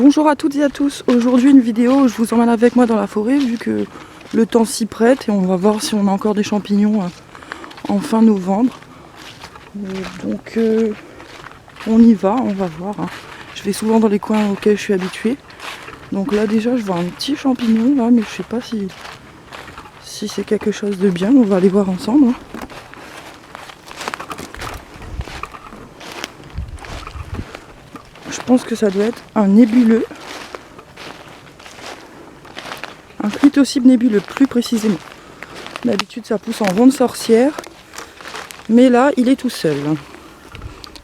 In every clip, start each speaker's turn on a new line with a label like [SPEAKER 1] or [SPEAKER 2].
[SPEAKER 1] Bonjour à toutes et à tous, aujourd'hui une vidéo où je vous emmène avec moi dans la forêt vu que le temps s'y prête et on va voir si on a encore des champignons en fin novembre. Donc on y va, on va voir. Je vais souvent dans les coins auxquels je suis habituée. Donc là déjà je vois un petit champignon là, mais je sais pas si c'est quelque chose de bien, on va aller voir ensemble. Je pense que ça doit être un nébuleux. Un clitocybe nébuleux plus précisément. D'habitude ça pousse en ronde sorcière. Mais là il est tout seul.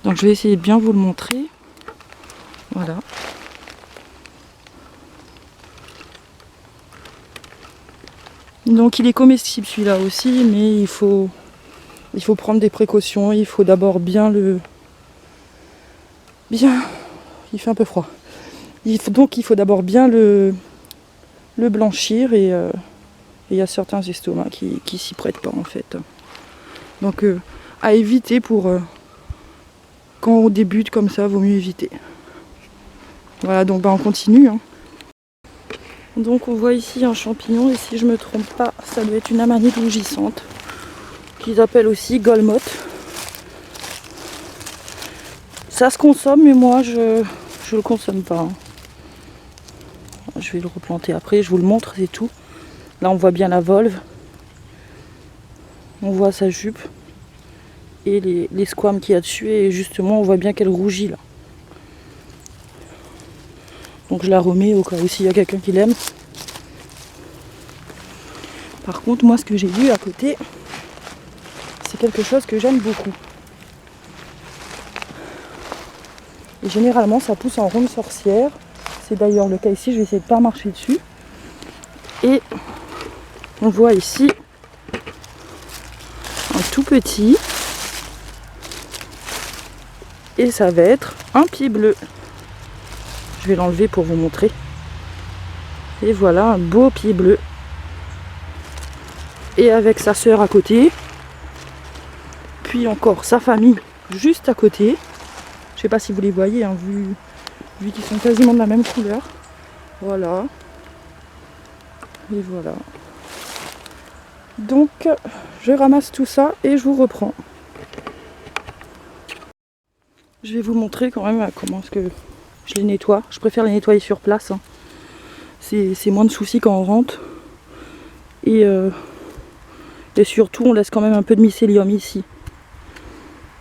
[SPEAKER 1] Donc je vais essayer de bien vous le montrer. Voilà. Donc il est comestible celui-là aussi, mais il faut prendre des précautions. Il faut d'abord bien le... Il fait un peu froid. Donc il faut d'abord bien le blanchir et il y a certains estomacs qui s'y prêtent pas en fait. Donc à éviter pour quand on débute comme ça, vaut mieux éviter. Voilà, donc on continue. Donc on voit ici un champignon et si je me trompe pas, ça doit être une amanite rougissante qu'ils appellent aussi golmotte. Ça se consomme mais moi je le consomme pas. Je vais le replanter après, je vous le montre, c'est tout. Là on voit bien la volve. On voit sa jupe et les squames qu'il y a dessus et justement on voit bien qu'elle rougit là. Donc je la remets au cas où s'il y a quelqu'un qui l'aime. Par contre moi ce que j'ai vu à côté, c'est quelque chose que j'aime beaucoup. Et généralement ça pousse en ronde sorcière. C'est d'ailleurs le cas ici, je vais essayer de ne pas marcher dessus. Et on voit ici un tout petit. Et ça va être un pied bleu. Je vais l'enlever pour vous montrer. Et voilà un beau pied bleu. Et avec sa sœur à côté. Puis encore sa famille juste à côté. Je sais pas si vous les voyez, vu qu'ils sont quasiment de la même couleur. Voilà. Et voilà. Donc je ramasse tout ça et je vous reprends. Je vais vous montrer quand même comment est-ce que je les nettoie. Je préfère les nettoyer sur place. C'est moins de soucis quand on rentre. Et surtout on laisse quand même un peu de mycélium ici.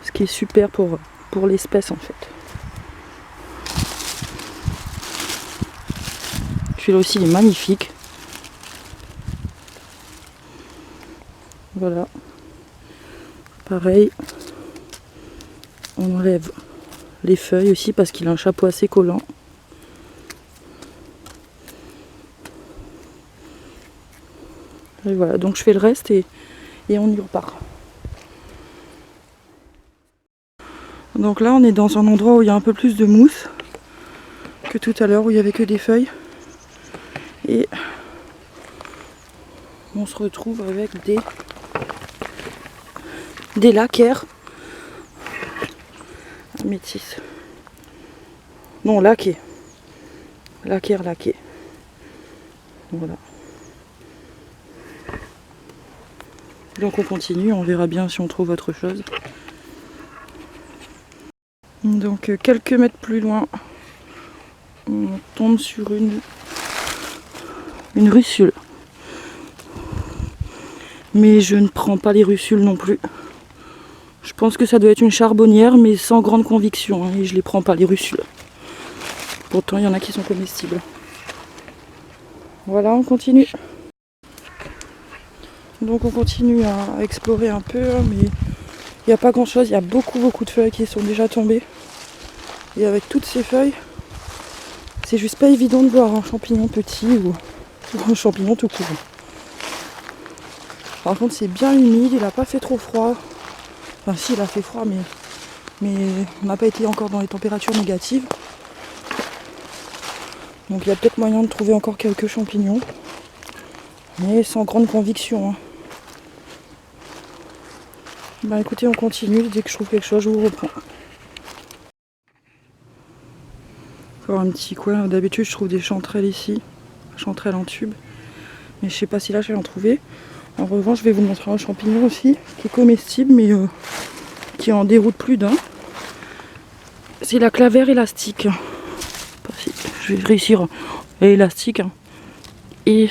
[SPEAKER 1] Ce qui est super pour l'espèce en fait. Celui-là aussi il est magnifique. Voilà. Pareil. On enlève les feuilles aussi parce qu'il a un chapeau assez collant. Et voilà, donc je fais le reste et on y repart. Donc là on est dans un endroit où il y a un peu plus de mousse que tout à l'heure où il n'y avait que des feuilles. Et on se retrouve avec des laccaires métis. Non, laqués. Laccaires laqués. Voilà. Donc on continue, on verra bien si on trouve autre chose. Donc quelques mètres plus loin, on tombe sur une russule. Mais je ne prends pas les russules non plus. Je pense que ça doit être une charbonnière, mais sans grande conviction. Et je les prends pas les russules. Pourtant, il y en a qui sont comestibles. Voilà, on continue. Donc on continue à explorer un peu, mais il n'y a pas grand chose. Il y a beaucoup de feuilles qui sont déjà tombées. Et avec toutes ces feuilles, c'est juste pas évident de voir un champignon petit ou un champignon tout court. Par contre c'est bien humide, il n'a pas fait trop froid. Enfin si, il a fait froid, mais on n'a pas été encore dans les températures négatives. Donc il y a peut-être moyen de trouver encore quelques champignons. Mais sans grande conviction. Bah écoutez, on continue, dès que je trouve quelque chose, je vous reprends. Encore un petit coin. D'habitude je trouve des chanterelles ici. Chanterelles en tube. Mais je sais pas si là je vais en trouver. En revanche je vais vous montrer un champignon aussi. Qui est comestible mais qui en déroute plus d'un. C'est la clavère élastique. Je vais réussir. Elle est élastique. Et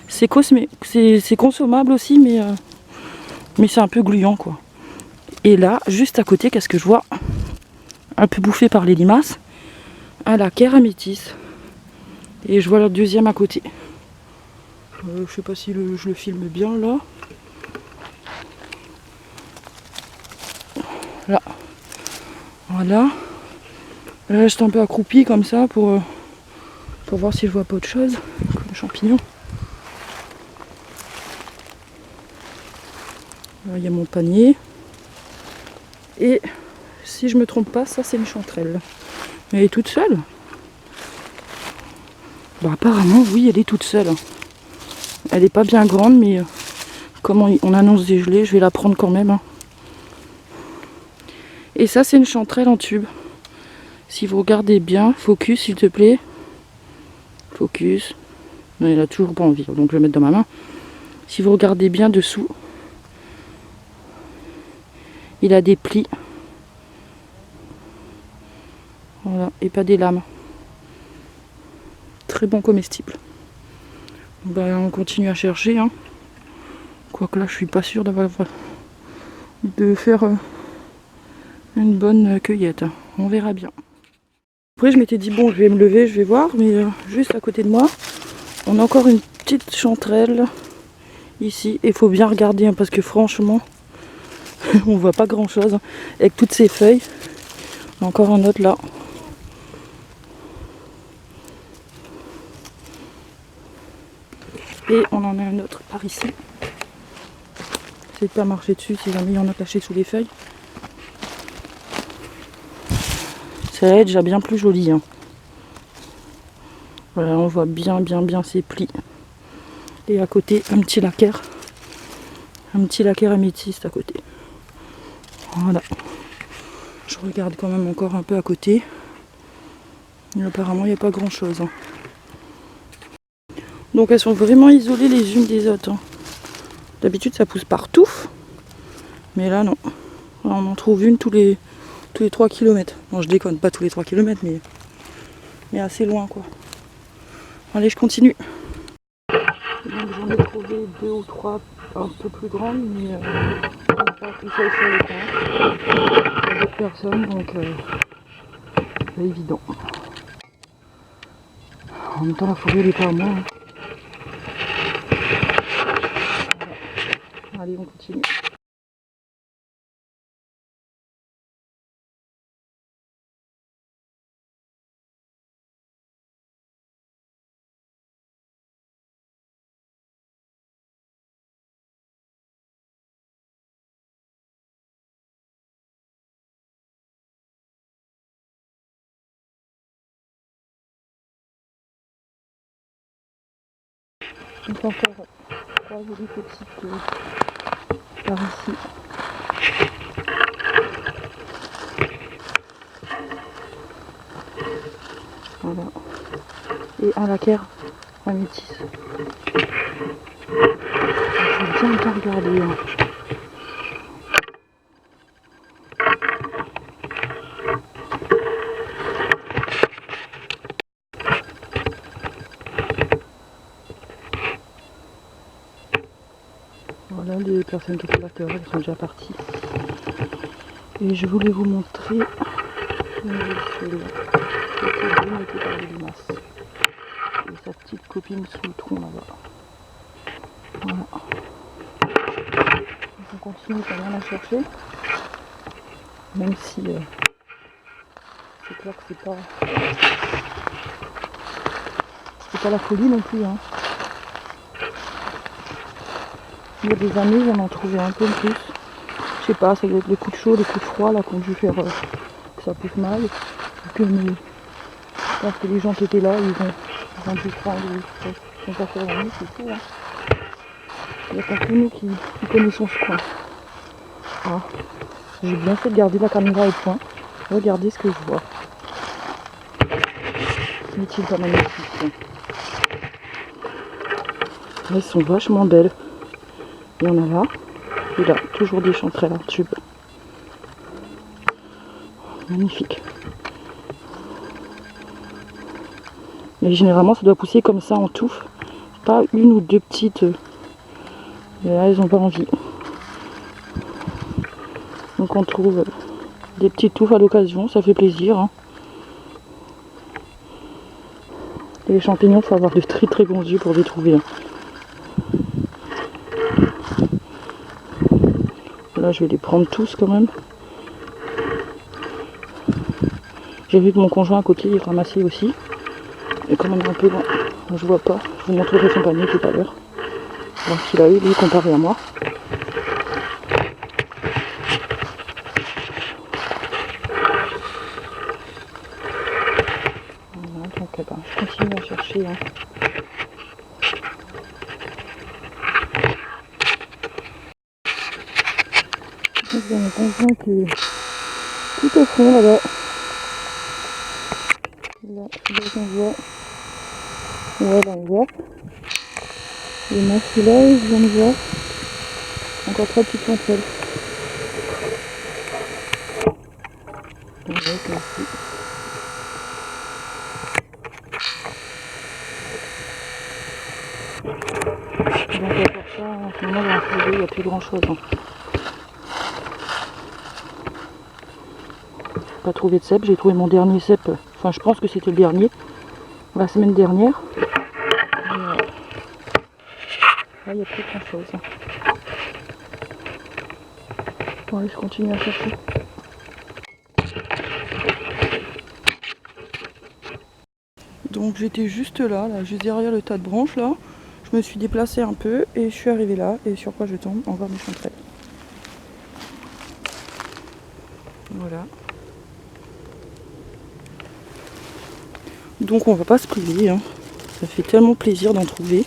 [SPEAKER 1] c'est consommable aussi mais c'est un peu gluant quoi. Et là, juste à côté, qu'est-ce que je vois? Un peu bouffé par les limaces. Un laquaire améthyste. Et je vois le deuxième à côté. Je sais pas si je le filme bien là. Là. Voilà. Là, je reste un peu accroupi comme ça pour voir si je vois pas autre chose que le champignon. Là, il y a mon panier. Et si je me trompe pas, ça c'est une chanterelle. Elle est toute seule. Bah apparemment oui, elle est toute seule. Elle est pas bien grande mais comme on annonce des gelées, je vais la prendre quand même. Et ça c'est une chanterelle en tube. Si vous regardez bien, focus s'il te plaît. Focus. Non, il a toujours pas envie, donc je vais le mettre dans ma main. Si vous regardez bien dessous, il a des plis. Voilà, et pas des lames. Très bon comestible. Ben, on continue à chercher. Hein. Quoique là, je suis pas sûre de faire une bonne cueillette. On verra bien. Après, je m'étais dit, bon, je vais me lever, je vais voir. Mais juste à côté de moi, on a encore une petite chanterelle ici. Et il faut bien regarder, hein, parce que franchement, on voit pas grand-chose. Hein, avec toutes ces feuilles. Encore un autre là. Et on en a un autre par ici. J'essaie de pas marcher dessus si jamais il y en a caché sous les feuilles. Ça va être déjà bien plus joli. Hein. Voilà, on voit bien ces plis. Et à côté, un petit laquaire. Un petit laquaire améthyste à côté. Voilà. Je regarde quand même encore un peu à côté. Et apparemment, il n'y a pas grand chose. Hein. Donc elles sont vraiment isolées les unes des autres. Hein. D'habitude ça pousse partout. Mais là non. Là, on en trouve une tous les 3 km. Bon je déconne, pas tous les 3 km mais assez loin quoi. Allez je continue. Donc j'en ai trouvé 2 ou 3 un peu plus grandes mais pas tout seul sur le coin. Il y a d'autres personnes donc c'est évident. En même temps la forêt elle est pas à moi. Hein. Allez, on continue. Donc encore 3 jolies petites par ici. Voilà. Et un laquaire en métis. Il faut bien regarder. Hein. Voilà, les personnes qui étaient là, elles sont déjà parties. Et je voulais vous montrer celui-là. Qui était été par les limaces. Et sa petite copine sous le tronc là-bas. Voilà. Donc on continue quand même à chercher. Même si c'est clair que c'est pas la folie non plus. Hein. Il y a des années, j'en ai trouvé un peu plus. Je sais pas, ça doit être les coups de chaud, les coups de froid là qu'on dû faire que ça pousse mal. Je pense que les gens qui étaient là, ils ont dû prendre ils sont pas fait la nuit, c'est tout. Hein. Il n'y a pas que nous qui connaissons ce coin. Ah. J'ai bien fait de garder la caméra au point. Regardez ce que je vois. N'est-il pas magnifique? Elles sont vachement belles. Il y en a là. Et là, toujours des chanterelles en tube. Magnifique. Et généralement, ça doit pousser comme ça en touffe. Pas une ou deux petites. Et là, elles n'ont pas envie. Donc on trouve des petites touffes à l'occasion, ça fait plaisir. Hein. Et les champignons, il faut avoir de très très bons yeux pour les trouver. Hein. Là, je vais les prendre tous quand même. J'ai vu que mon conjoint à côté, il ramassait aussi. Et comme on est un peu loin, je vois pas. Je vous montrerai son panier tout à l'heure. Voir ce qu'il a eu, lui, comparé à moi. Voilà, donc je continue à chercher. Hein. Donc, il y a mon conjoint qui est tout au fond là-bas. Là, on voit. Ouais, là on voit. Et moi celui-là, je viens de voir. Encore 3 petites chanterelles. Ouais, merci. Donc à part ça, en ce moment dans le projet, il n'y a plus grand chose. Hein. Pas trouvé de cèpe, j'ai trouvé mon dernier cèpe. Enfin je pense que c'était le dernier. La semaine dernière. Là, il n'y a plus grand chose. Bon, allez, je continue à chercher. Donc j'étais juste là, juste derrière le tas de branches là. Je me suis déplacée un peu et je suis arrivée là. Et sur quoi je tombe? Encore des chanterelles. Voilà. Donc on va pas se priver. Hein. Ça fait tellement plaisir d'en trouver.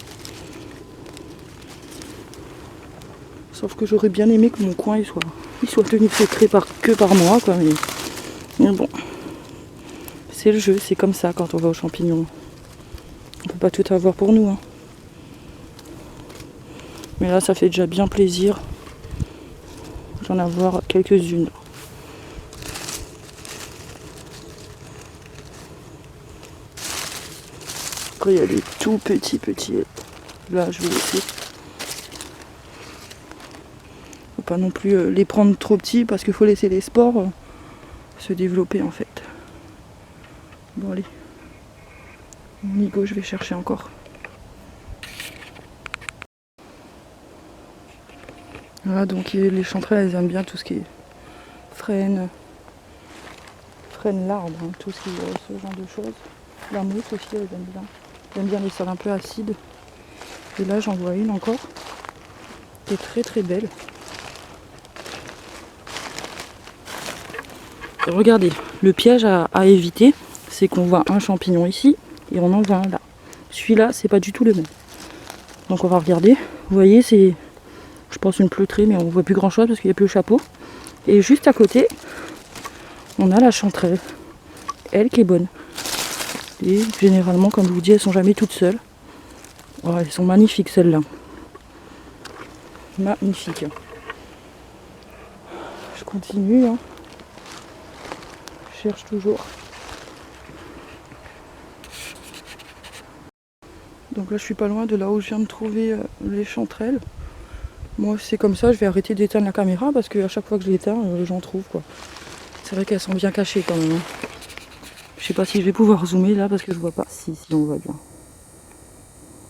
[SPEAKER 1] Sauf que j'aurais bien aimé que mon coin il soit tenu secret que par moi, quoi. Mais bon, c'est le jeu, c'est comme ça quand on va aux champignons. On peut pas tout avoir pour nous. Hein. Mais là, ça fait déjà bien plaisir d'en avoir quelques-unes. Après, il y a des tout petits. Là, je vais laisser. Pas non plus les prendre trop petits parce qu'il faut laisser les spores se développer en fait. Bon allez, mon higo je vais chercher encore. Voilà donc les chanterelles elles aiment bien tout ce qui est frêne l'arbre, hein, tout ce qui est ce genre de choses. La mousse aussi elles aiment bien. Elles aiment bien les sols un peu acides. Et là j'en vois une encore qui est très très belle. Regardez, le piège à éviter, c'est qu'on voit un champignon ici et on en voit un là. Celui-là, c'est pas du tout le même. Donc on va regarder. Vous voyez, c'est, je pense, une pleutrée, mais on voit plus grand chose parce qu'il n'y a plus le chapeau. Et juste à côté, on a la chanterelle. Elle qui est bonne. Et généralement, comme je vous dis, elles sont jamais toutes seules. Oh, elles sont magnifiques celles-là. Magnifiques. Je continue. Hein. Cherche toujours. Donc là je suis pas loin de là où je viens de trouver les chanterelles. Moi c'est comme ça, je vais arrêter d'éteindre la caméra parce qu'à chaque fois que je l'éteins, j'en trouve quoi. C'est vrai qu'elles sont bien cachées quand même. Hein. Je sais pas si je vais pouvoir zoomer là parce que je vois pas. Si on voit bien.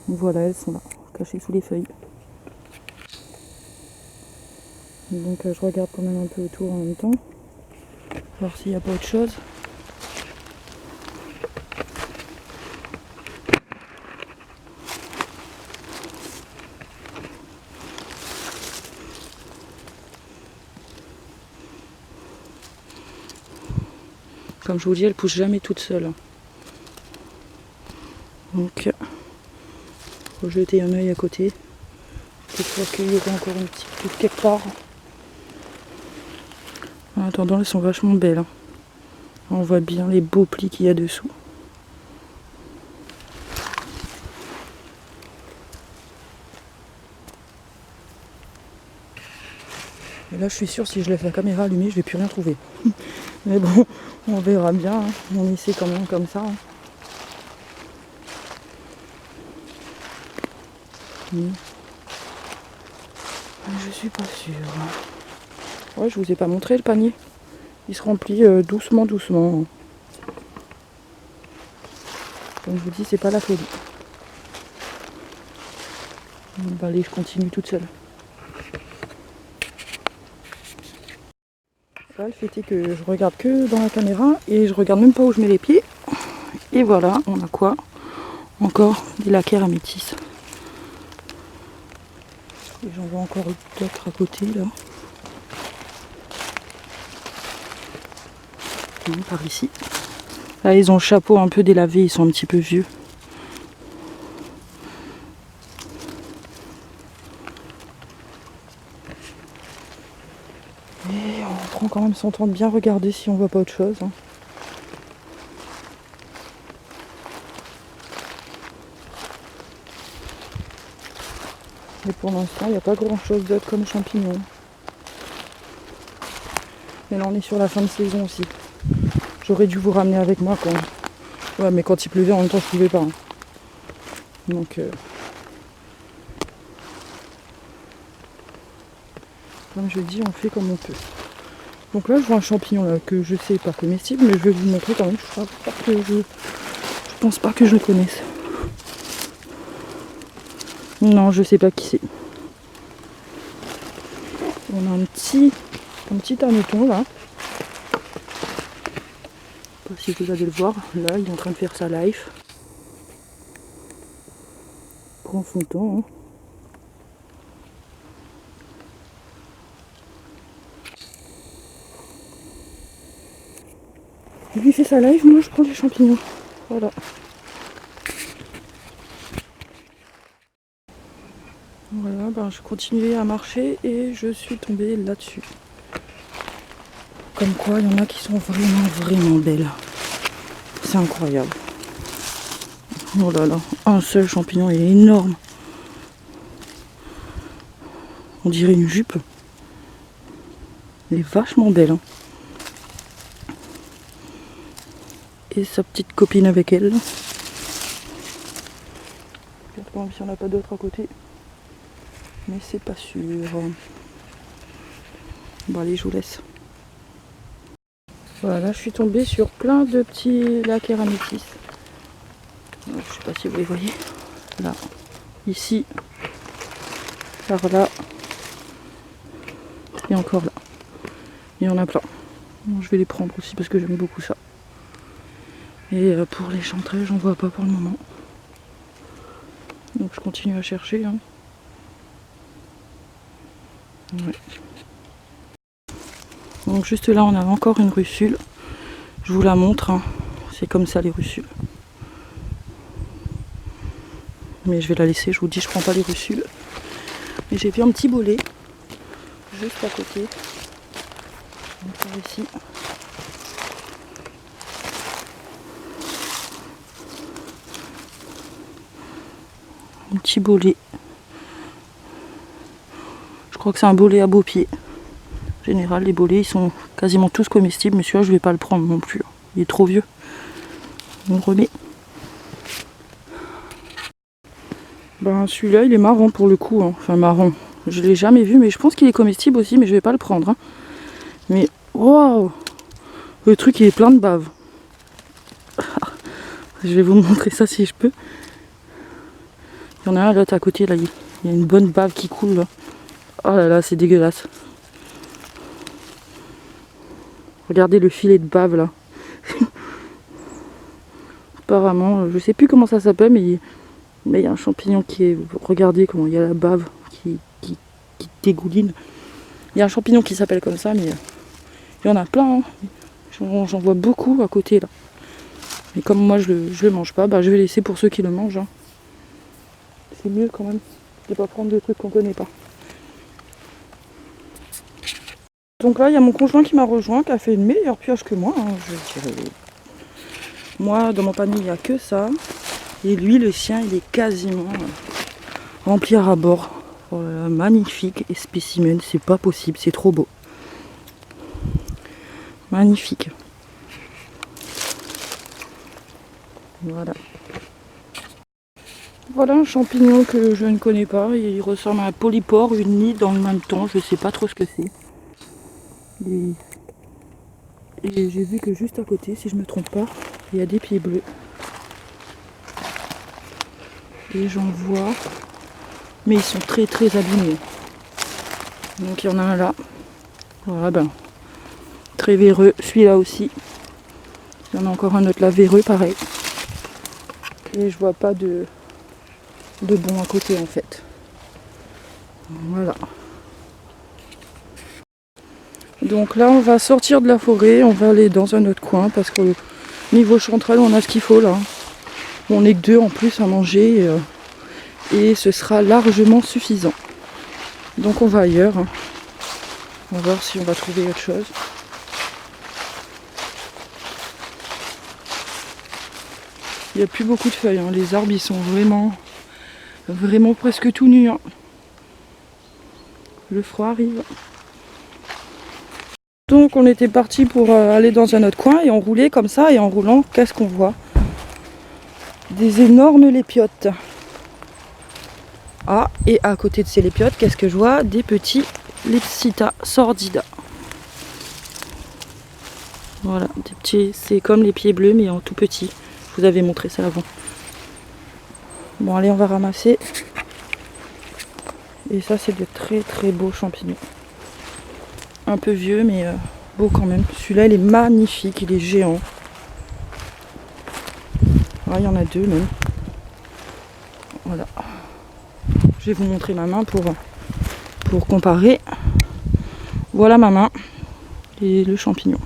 [SPEAKER 1] Voilà, elles sont là, cachées sous les feuilles. Donc je regarde quand même un peu autour en même temps. Voir s'il n'y a pas autre chose. Comme je vous dis, elle pousse jamais toute seule. Donc, faut jeter un œil à côté. Peut-être qu'il y aurait encore une petite pousse quelque part. En attendant, elles sont vachement belles. Hein. On voit bien les beaux plis qu'il y a dessous. Et là je suis sûre si je laisse la caméra allumée je vais plus rien trouver. Mais bon, on verra bien, hein. On essaie quand même comme ça. Hein. Je suis pas sûre. Ouais, je vous ai pas montré le panier. Il se remplit doucement, doucement. Comme je vous dis, c'est pas la folie. Bah, allez, je continue toute seule. Là, le fait est que je regarde que dans la caméra et je regarde même pas où je mets les pieds. Et voilà, on a quoi? Encore des lacquers à métis. Et j'en vois encore d'autres à côté là. Par ici. Là, ils ont le chapeau un peu délavé, ils sont un petit peu vieux. Et on prend quand même son temps de bien regarder si on voit pas autre chose. Hein. Mais pour l'instant, il n'y a pas grand chose d'autre comme champignons. Mais là, on est sur la fin de saison aussi. J'aurais dû vous ramener avec moi quand... Ouais, mais quand il pleuvait, en même temps, je ne pouvais pas. Hein. Donc... Comme je dis, on fait comme on peut. Donc là, je vois un champignon là, que je sais pas comestible, mais je vais vous le montrer quand même. Je pense pas que je le connaisse. Non, je sais pas qui c'est. On a un petit hanneton là. Je sais pas si vous allez le voir. Là, il est en train de faire sa life. Prend son temps. Hein. Lui fait sa live, moi je prends les champignons. Voilà. Voilà, ben je continuais à marcher et je suis tombée là-dessus. Comme quoi, il y en a qui sont vraiment, vraiment belles. C'est incroyable. Oh là là, un seul champignon, il est énorme. On dirait une jupe. Elle est vachement belle. Hein. Et sa petite copine avec elle. Regarde si on n'a pas d'autres à côté. Mais c'est pas sûr. Bon allez, je vous laisse. Voilà, je suis tombée sur plein de petits lacquers à métis. Je sais pas si vous les voyez. Là, ici, par là, et encore là. Il y en a plein. Bon, je vais les prendre aussi parce que j'aime beaucoup ça. Et pour les chanterelles, j'en vois pas pour le moment. Donc je continue à chercher. Hein. Ouais. Donc juste là, on a encore une russule. Je vous la montre. Hein. C'est comme ça les russules. Mais je vais la laisser. Je vous dis, je prends pas les russules. Mais j'ai vu un petit bolet juste à côté. Donc par ici. Un petit bolet. Je crois que c'est un bolet à beau pied. En général, les bolets, ils sont quasiment tous comestibles. Mais celui-là, je vais pas le prendre non plus. Il est trop vieux. On le remet. Ben, celui-là, il est marron pour le coup. Hein. Enfin, marron. Je l'ai jamais vu, mais je pense qu'il est comestible aussi. Mais je vais pas le prendre. Hein. Mais, waouh! Le truc, il est plein de bave. Je vais vous montrer ça si je peux. Il y en a un l'autre à côté là, il y a une bonne bave qui coule là. Oh là là, c'est dégueulasse. Regardez le filet de bave là. Apparemment, je sais plus comment ça s'appelle, mais il y a un champignon qui est... Regardez comment il y a la bave qui dégouline. Il y a un champignon qui s'appelle comme ça, mais il y en a plein. Hein. J'en vois beaucoup à côté là. Mais comme moi je le mange pas, bah, je vais laisser pour ceux qui le mangent. Hein. C'est mieux quand même de pas prendre de trucs qu'on connaît pas. Donc là, il y a mon conjoint qui m'a rejoint, qui a fait une meilleure pioche que moi, hein, je dirais. Moi, dans mon panier, il n'y a que ça. Et lui, le sien, il est quasiment rempli à ras-bord. Oh là là, magnifique. Et spécimen, c'est pas possible, c'est trop beau. Magnifique. Voilà. Voilà un champignon que je ne connais pas. Il ressemble à un polypore, une nid dans le même temps. Je sais pas trop ce que c'est. Et j'ai vu que juste à côté, si je me trompe pas, il y a des pieds bleus. Et j'en vois. Mais ils sont très très abîmés. Donc il y en a un là. Voilà, ben. Très véreux. Celui-là aussi. Il y en a encore un autre là, véreux, pareil. Et je vois pas de bon à côté en fait. Voilà. Donc là on va sortir de la forêt, on va aller dans un autre coin parce qu'au niveau chanterelle on a ce qu'il faut là. On n'est que deux en plus à manger et ce sera largement suffisant. Donc on va ailleurs. On va voir si on va trouver autre chose. Il n'y a plus beaucoup de feuilles, hein. Les arbres ils sont vraiment presque tout nus. Hein. Le froid arrive. Donc on était parti pour aller dans un autre coin et on roulait comme ça et en roulant, qu'est-ce qu'on voit? Des énormes lépiotes. Ah, et à côté de ces lépiotes, qu'est-ce que je vois? Des petits Lepsita sordida. Voilà, des petits, c'est comme les pieds bleus mais en tout petit. Je vous avais montré ça avant. Bon allez, on va ramasser. Et ça c'est de très très beaux champignons. Un peu vieux mais beau quand même. Celui-là il est magnifique, il est géant. Ah, il y en a deux même. Voilà. Je vais vous montrer ma main pour comparer. Voilà ma main et le champignon.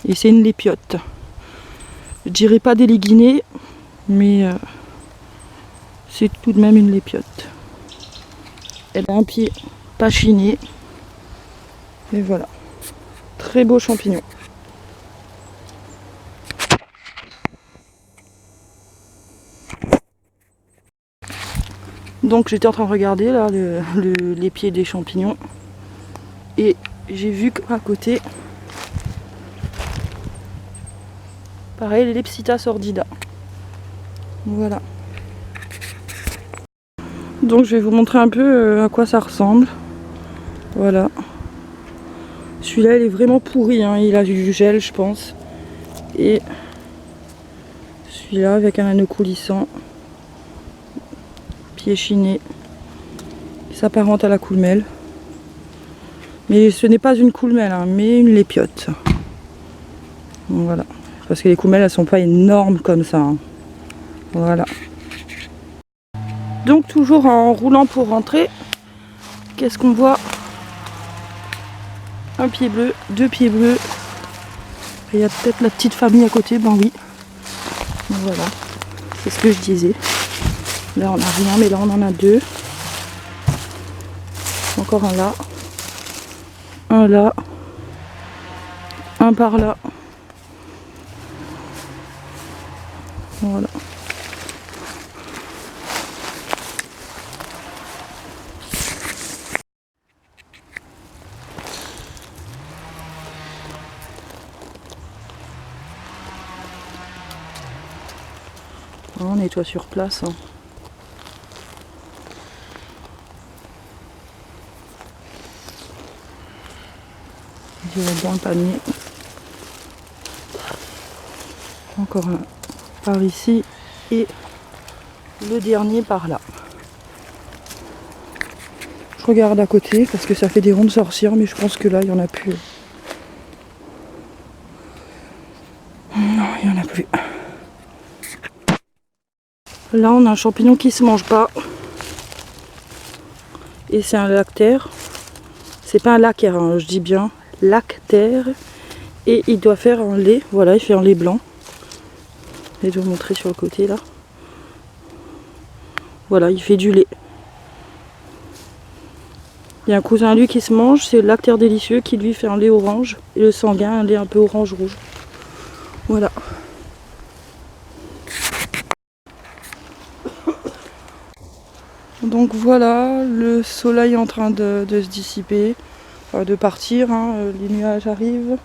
[SPEAKER 1] Et c'est une lépiote. Je dirais pas des léguinés, mais c'est tout de même une lépiote. Elle a un pied pachiné. Et voilà. Très beau champignon. Donc j'étais en train de regarder là les pieds des champignons. Et j'ai vu qu'à côté, pareil, les Lepsita sordida. Voilà. Donc je vais vous montrer un peu à quoi ça ressemble. Voilà. Celui-là il est vraiment pourri, hein. Il a du gel je pense. Et celui-là avec un anneau coulissant. Pied chiné. Il s'apparente à la coulmelle. Mais ce n'est pas une coulmelle, hein, mais une lépiote. Donc, voilà. Parce que les coulmelles elles sont pas énormes comme ça. Hein. Voilà. Donc toujours en roulant pour rentrer, qu'est-ce qu'on voit? Un pied bleu, deux pieds bleus. Il y a peut-être la petite famille à côté, ben oui. Donc voilà, c'est ce que je disais. Là on n'a rien, mais là on en a deux. Encore un là. Un là. Un par là. Voilà. On nettoie sur place. Hein. Je vais dans le panier. Encore un par ici et le dernier par là. Je regarde à côté parce que ça fait des rondes sorcières, mais je pense que là il n'y en a plus. Non, il n'y en a plus. Là on a un champignon qui se mange pas. Et c'est un lactaire. C'est pas un lacaire, hein, je dis bien lactaire. Et il doit faire un lait. Voilà, il fait un lait blanc. Je vais vous montrer sur le côté là. Voilà, il fait du lait. Il y a un cousin à lui qui se mange, c'est le lactaire délicieux qui lui fait un lait orange. Et le sanguin, un lait un peu orange-rouge. Voilà. Donc voilà, le soleil est en train de se dissiper, de partir, hein, les nuages arrivent.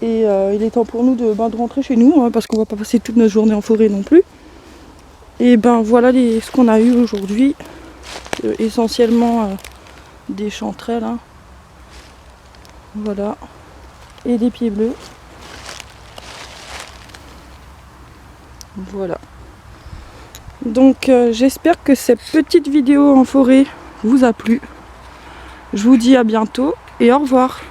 [SPEAKER 1] Et il est temps pour nous de rentrer chez nous, hein, parce qu'on va pas passer toute notre journée en forêt non plus. Et ben voilà ce qu'on a eu aujourd'hui. Essentiellement des chanterelles, hein. Voilà. Et des pieds bleus. Voilà. Donc j'espère que cette petite vidéo en forêt vous a plu. Je vous dis à bientôt et au revoir.